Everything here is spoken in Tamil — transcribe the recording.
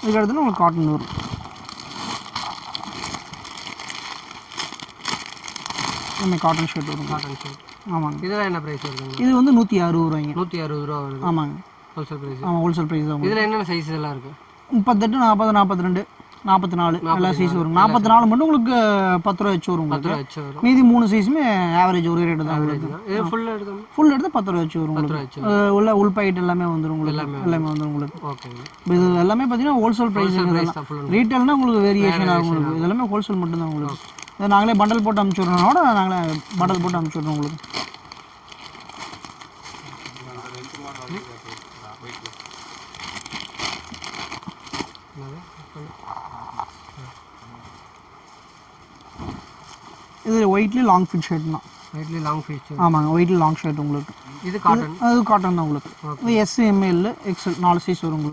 இதுக்கு அடுத்து உங்களுக்கு காட்டன் வரும். இந்த காட்டன் ஷர்ட் வரும். Cotton shirt. ஆமாங்க. இதெல்லாம் என்ன பிரைஸ் வருதுங்க? இது வந்து 160 ரூபாய்ங்க. 160 ரூபா வருது. ஆமாங்க. Wholesale price. ஆமாம், ஹோல்சேல் ப்ரைஸ் தான். இதில் என்னென்ன சைஸ் எல்லாம் இருக்குது? 38, 40, 42, 44 எல்லா சைஸ் வரும். 44 மட்டும் உங்களுக்கு 10 ரூபா வச்சு வரும். 10 ரூபா வச்சு வரும். மீதி 3 சைஸுமே ஆவரேஜ் ஒரு ரேட்டு தான் உங்களுக்கு. இது ஃபுல் எடுத்து ஃபுல் எடுத்து 10 ரூபா வச்சு வரும் உங்களுக்கு. உள்ள உள் பாக்கெட் எல்லாமே வந்துடும் உங்களுக்கு. எல்லாமே வந்துடும் உங்களுக்கு. ஓகே. இது எல்லாமே பார்த்தீங்கன்னா ஹோல்சேல் ப்ரைஸ். ரீட்டெயில்னா உங்களுக்கு வேரியேஷன் ஆகும் உங்களுக்கு. இது எல்லாமே ஹோல்சேல் மட்டும்தான் உங்களுக்கு. இதை நாங்களே பண்டல் போட்டு அனுப்பிச்சுட்றோனோட நாங்களே பண்டல் போட்டு அனுப்பிச்சுட்றோம் உங்களுக்கு. இது ஒயிட்லி லாங் ஃபிட் ஷர்ட் தான். ஒயிட்லி லாங் ஃபிட். ஆமாங்க, ஒயிட்லி லாங் ஷர்ட் உங்களுக்கு. இது காட்டன். அது காட்டன் தான் உங்களுக்கு. இது எஸ், எம்எல், எக்ஸ்எல் 4 சைஸ் வரும் உங்களுக்கு.